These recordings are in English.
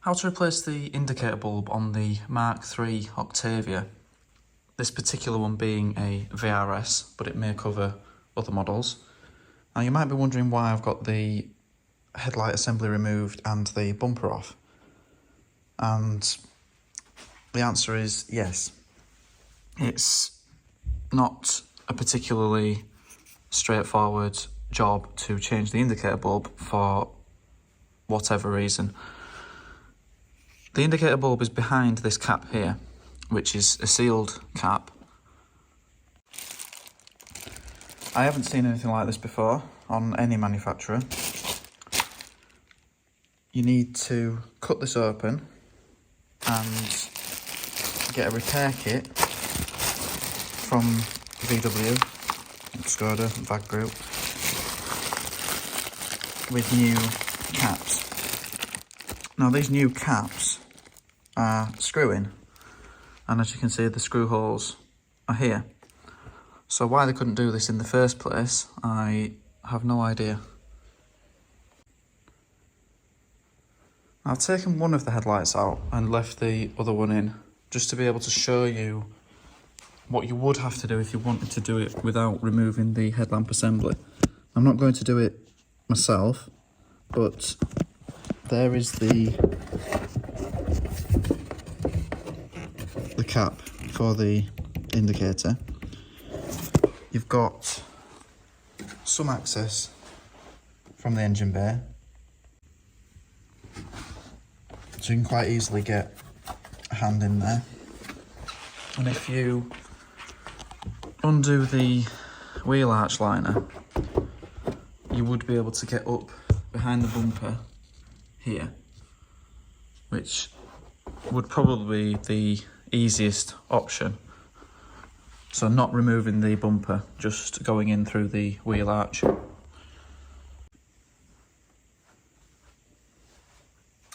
How to replace the indicator bulb on the MK3 Octavia. This particular one being a VRS, but it may cover other models. Now you might be wondering why I've got the headlight assembly removed and the bumper off. And the answer is yes. It's not a particularly straightforward job to change the indicator bulb for whatever reason. The indicator bulb is behind this cap here, which is a sealed cap. I haven't seen anything like this before on any manufacturer. You need to cut this open and get a repair kit from VW, Skoda, VAG Group, with new caps. Now these new caps are screw-in, and as you can see the screw holes are here. So why they couldn't do this in the first place, I have no idea. I've taken one of the headlights out and left the other one in, just to be able to show you what you would have to do if you wanted to do it without removing the headlamp assembly. I'm not going to do it myself, but there is the cap for the indicator. You've got some access from the engine bay, so you can quite easily get a hand in there. And if you undo the wheel arch liner, you would be able to get up behind the bumper here, which would probably be the easiest option. So not removing the bumper, just going in through the wheel arch.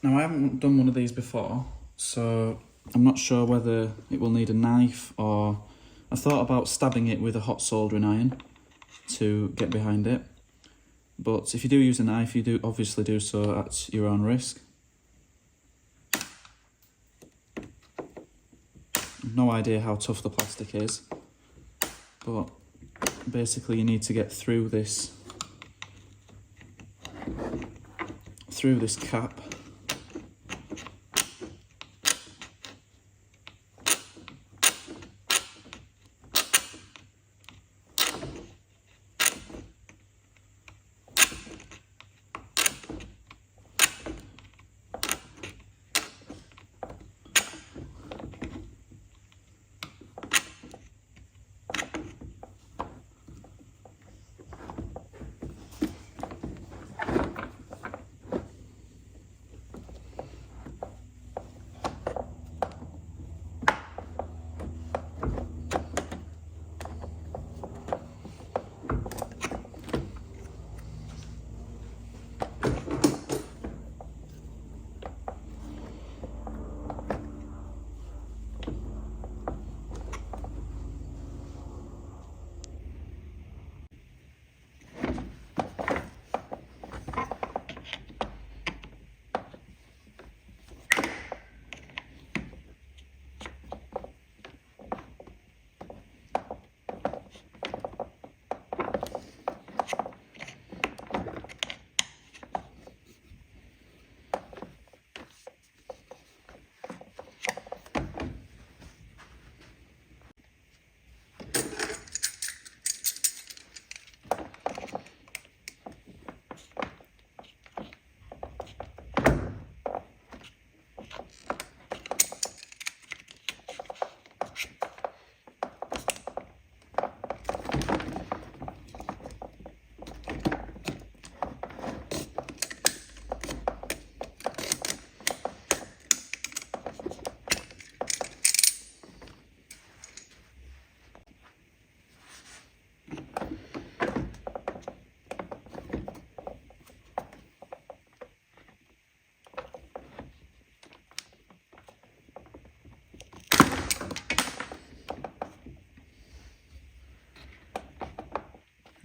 Now I haven't done one of these before, so I'm not sure whether it will need a knife, or I thought about stabbing it with a hot soldering iron to get behind it. But if you do use a knife, you do obviously do so at your own risk. No idea how tough the plastic is, but basically you need to get through this cap.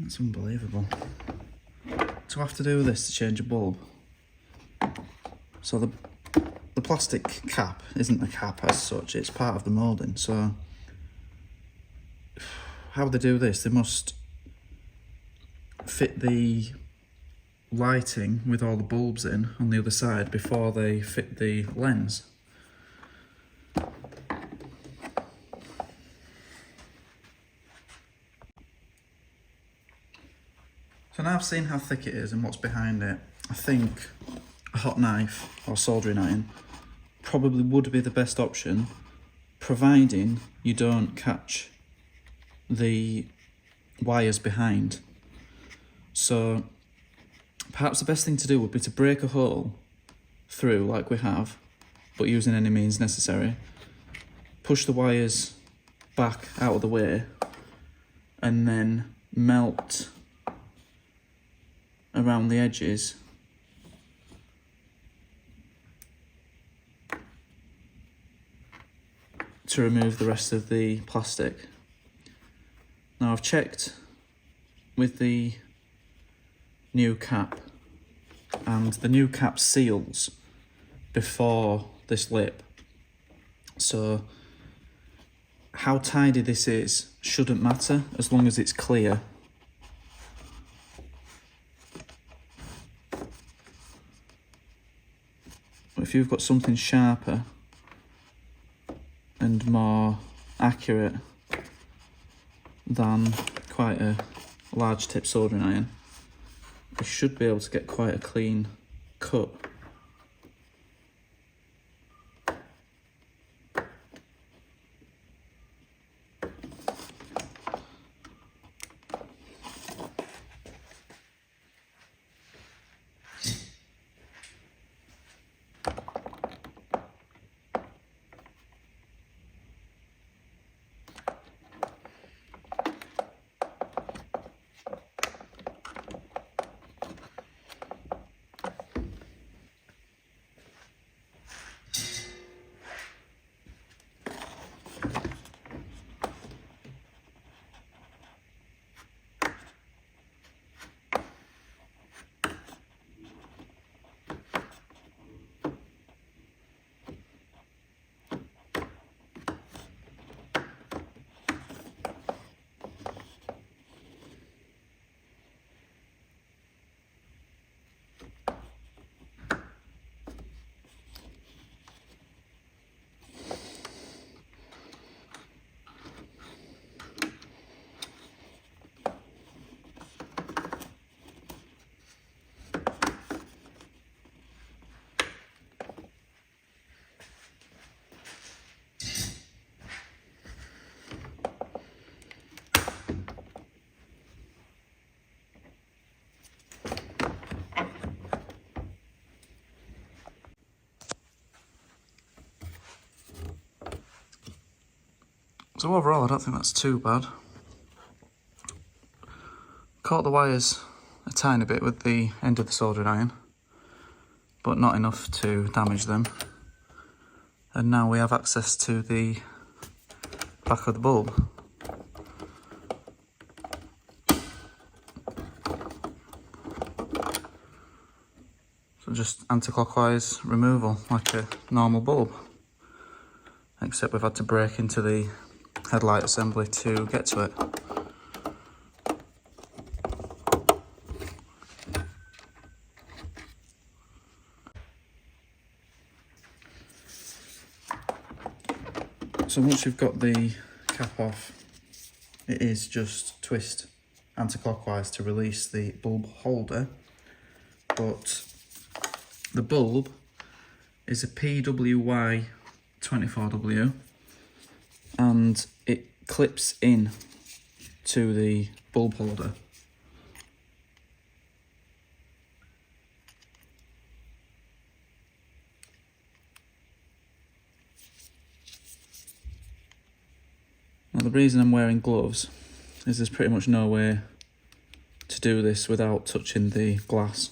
That's unbelievable. To have to do this to change a bulb. So the plastic cap isn't a cap as such, it's part of the moulding. So how they do this, they must fit the lighting with all the bulbs in on the other side before they fit the lens. So now I've seen how thick it is and what's behind it, I think a hot knife or soldering iron probably would be the best option, providing you don't catch the wires behind. So perhaps the best thing to do would be to break a hole through like we have, but using any means necessary. Push the wires back out of the way and then melt around the edges to remove the rest of the plastic. Now I've checked with the new cap, and the new cap seals before this lip, so how tidy this is shouldn't matter as long as it's clear. But if you've got something sharper and more accurate than quite a large tip soldering iron, you should be able to get quite a clean cut. So overall, I don't think that's too bad. Caught the wires a tiny bit with the end of the soldering iron, but not enough to damage them. And now we have access to the back of the bulb. So just anti-clockwise removal like a normal bulb, except we've had to break into the headlight assembly to get to it. So once you've got the cap off, it is just twist anti-clockwise to release the bulb holder, but the bulb is a PWY24W and it clips in to the bulb holder. Now the reason I'm wearing gloves is there's pretty much no way to do this without touching the glass.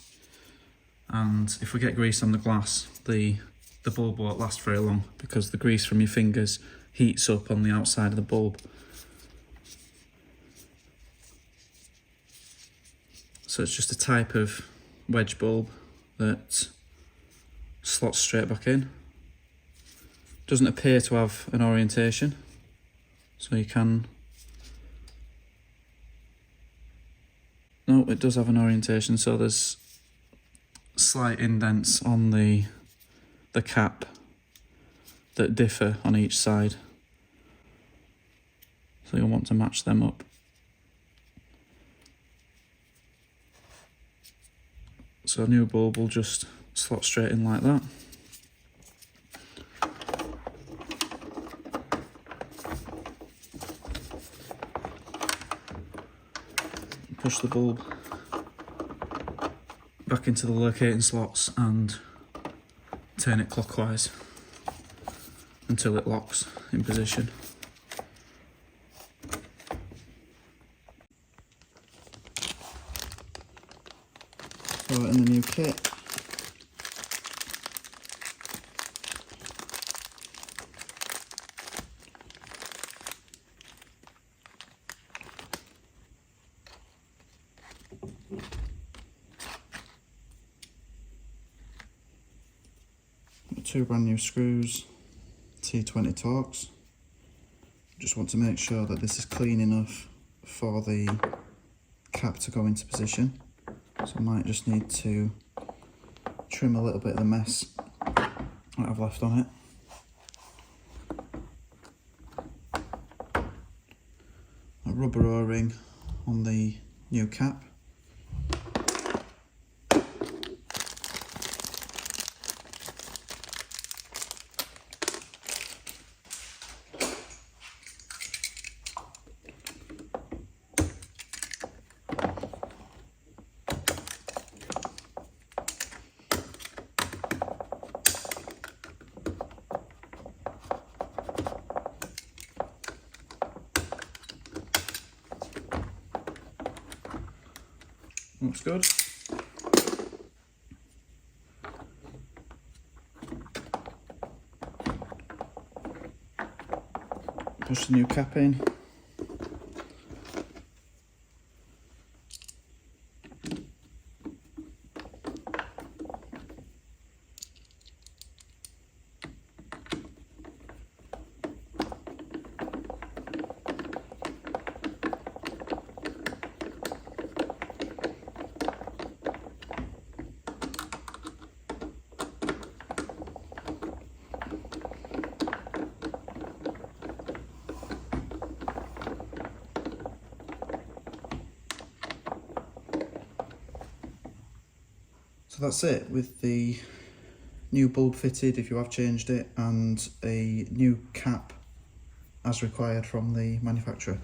And if we get grease on the glass, the bulb won't last very long because the grease from your fingers heats up on the outside of the bulb. So it's just a type of wedge bulb that slots straight back in Doesn't appear to have an orientation, so you can... No, it does have an orientation, so there's slight indents on the cap that differ on each side. So you'll want to match them up. So a new bulb will just slot straight in like that. Push the bulb back into the locating slots and turn it clockwise until it locks in position. Throw it in the new kit. Two brand new screws, T20 Torx. Just want to make sure that this is clean enough for the cap to go into position. So I might just need to trim a little bit of the mess that I've left on it. A rubber O-ring on the new cap. Looks good. Push the new cap in. So that's it with the new bulb fitted if you have changed it, and a new cap as required from the manufacturer.